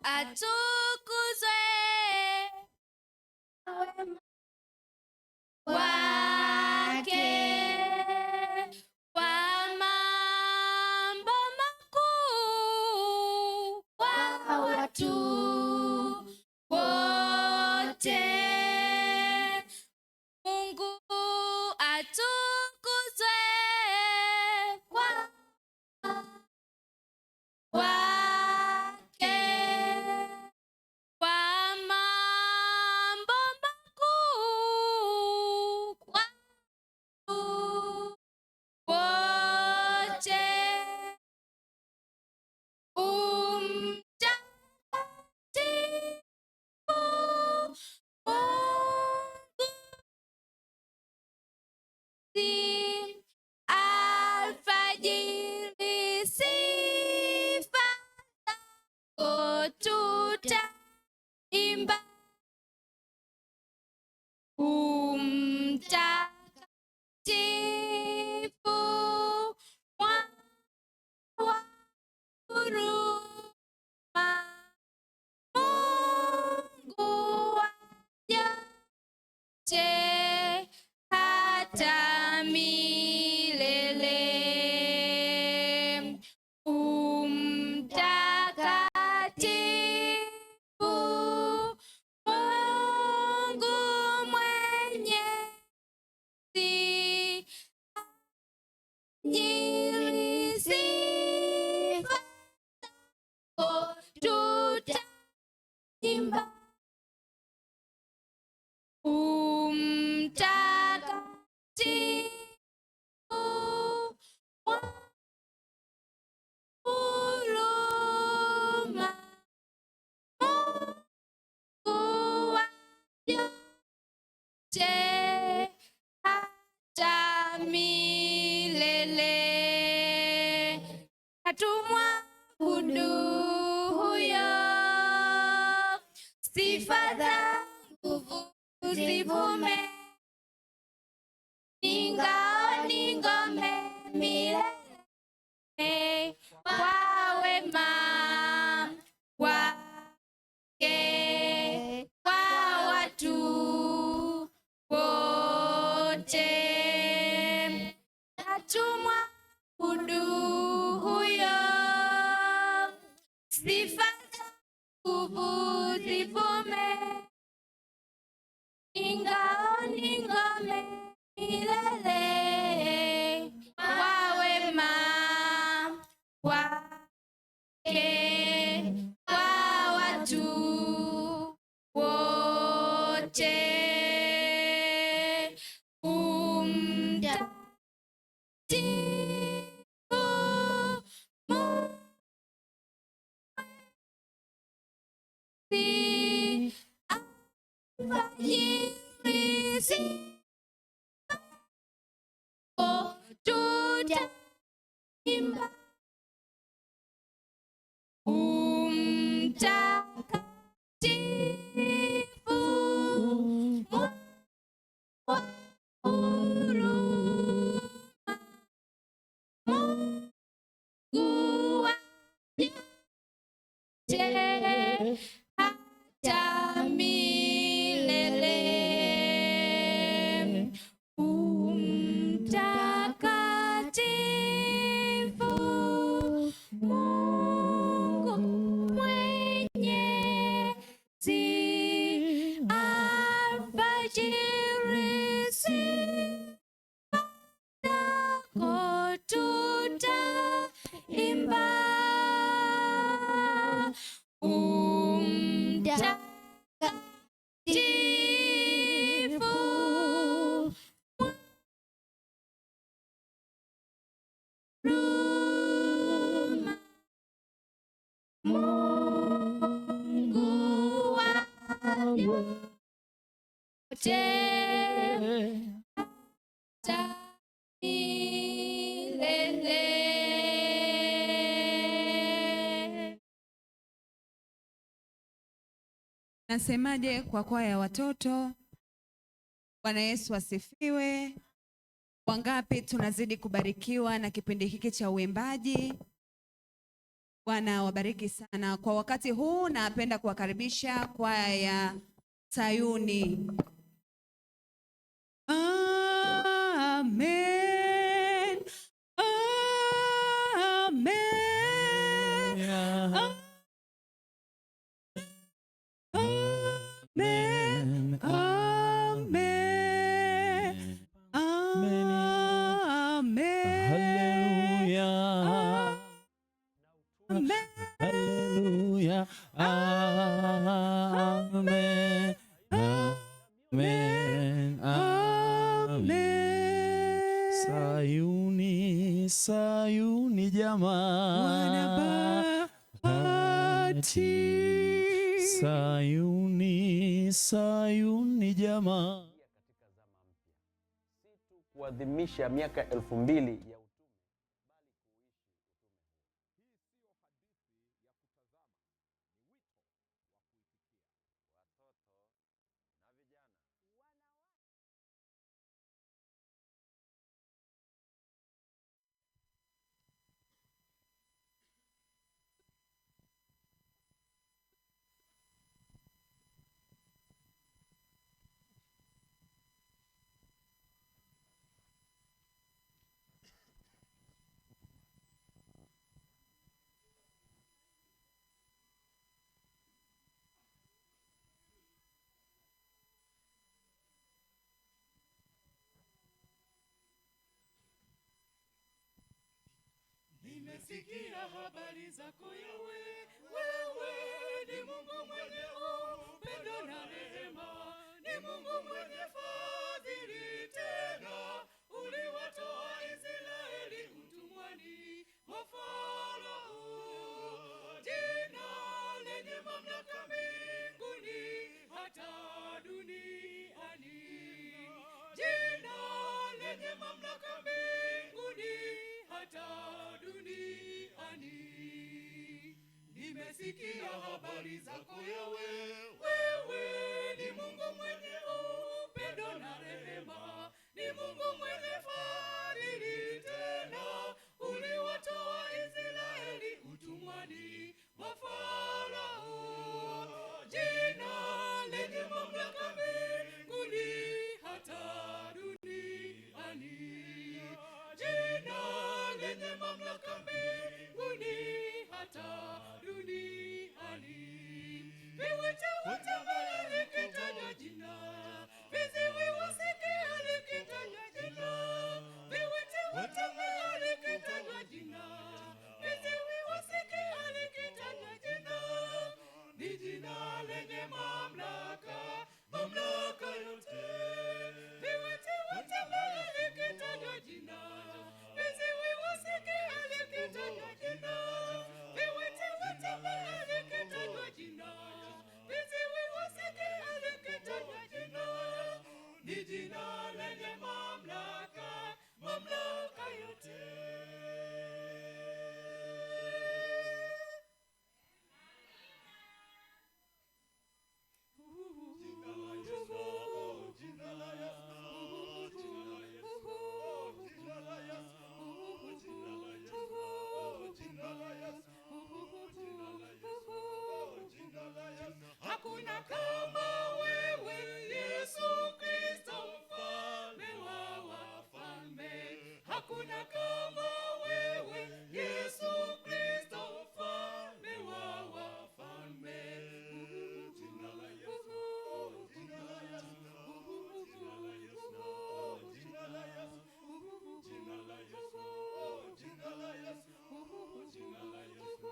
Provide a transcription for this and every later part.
atukuzwe wake kwa mambo makuu kwa watu wote. Mungu atukuzwe kwa wake kwa mambo makuu kwa watu wote. Alfajiri sifa zako tutaimba, mtakatifu mwana wa huruma, Mungu wajaje hata milele. Mtakatifu Mungu Mwenyezi, ajili sifa zako tutaimba, mtakatifu huruma, Mungu wajaje hata milele. Hatumwabudu huyo, sifa za nguvu zivume, ni ngao ni ngome milele, kwa wema wake kwa watu wote. Hatumwabudu huyo, sifa za nguvu zivume, ni ngao ni ngome milele, kwa wema wake kwa watu wote. Mtakatifu Mwenyezi, alfajiri sifa zako tutaimba, mtakatifu mwana wa huruma, Mungu wajaje hata milele. Mtakatifu Mungu Mwenyezi, alfajiri sifa zako tutaimba, mtakatifu huruma, Mungu wajaje hata milele. Nasemaje kwa kwaya ya watoto? Bwana Yesu asifiwe. Wangapi tunazidi kubarikiwa na kipindi hiki cha uimbaji? Bwana wabariki sana. Kwa wakati huu napenda kuwakaribisha kwaya ya Sayuni. Amen. Amen. Amen. Amen. Amen. Hallelujah. Hallelujah. Amen. Amen. Amen. Sayuni, Sayuni jamaa. Sayuni, Sayuni jamaa. Katika zama mpya, si tu kuadhimisha miaka 2000 ya Nimesikia habari zako Yawe, wewe ni Mungu mwenye upendo na rehema, ni Mungu mwenye fadhili tena, uliwatoa Israeli utumwani mwa Farao. Jina lenye mamlaka mbinguni hata duniani, jina lenye mamlaka mbinguni hata duniani. Nimesikia habari zako Yawe, wewe ni Mungu mwenye upendo na rehema, ni Mungu mwenye fadhili tena, uliwatoa Israeli utumwani mwa Farao. Jina lenye mamlaka mbinguni hata duniani, jina lenye mamlaka mbinguni hata duniani. Viwete watembea likitajwa jina, viziwi wasikia likitajwa jina. Viwete watembea likitajwa jina, viziwi wasikia likitajwa jina. Ni jina lenye mamlaka, mamlaka yote. Viwete watembea likitajwa jina, viziwi wasikia likitajwa jina. Viwete watembea likitajwa jina, viziwi wasikia likitajwa jina. Ni jina lenye mamlaka, mamlaka yote. Hakuna kama wewe Yesu Kristo, mfalme wa wafalme. Hakuna kama wewe Yesu Kristo, mfalme wa wafalme. Jina la Yesu, jina la Yesu, jina la Yesu, jina la Yesu, jina la Yesu, jina la Yesu, jina la Yesu,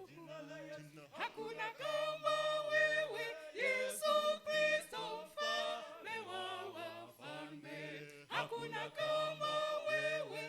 jina la Yesu. Hakuna kama wewe Yesu Kristo, mfalme wa wafalme. Hakuna kama wewe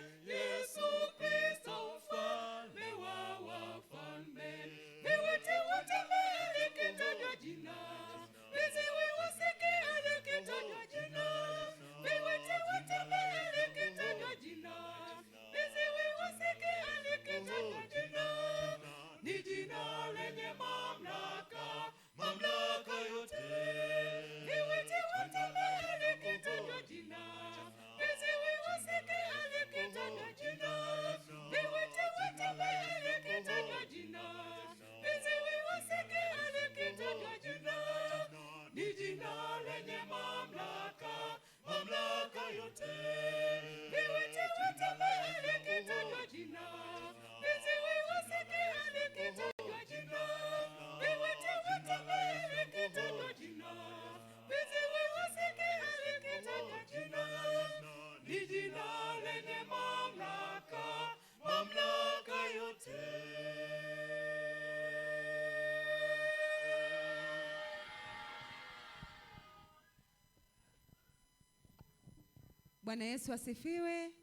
Bwana Yesu asifiwe. Amina.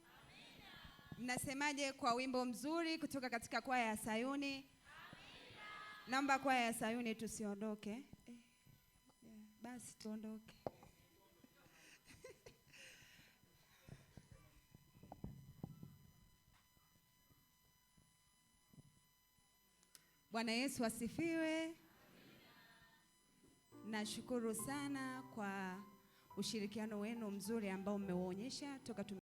Mnasemaje kwa wimbo mzuri kutoka katika kwaya ya Sayuni? Amina. Naomba kwaya ya Sayuni tusiondoke. Basi tuondoke. Bwana Yesu asifiwe. Amina. Nashukuru sana kwa ushirikiano wenu mzuri ambao mmeuonyesha toka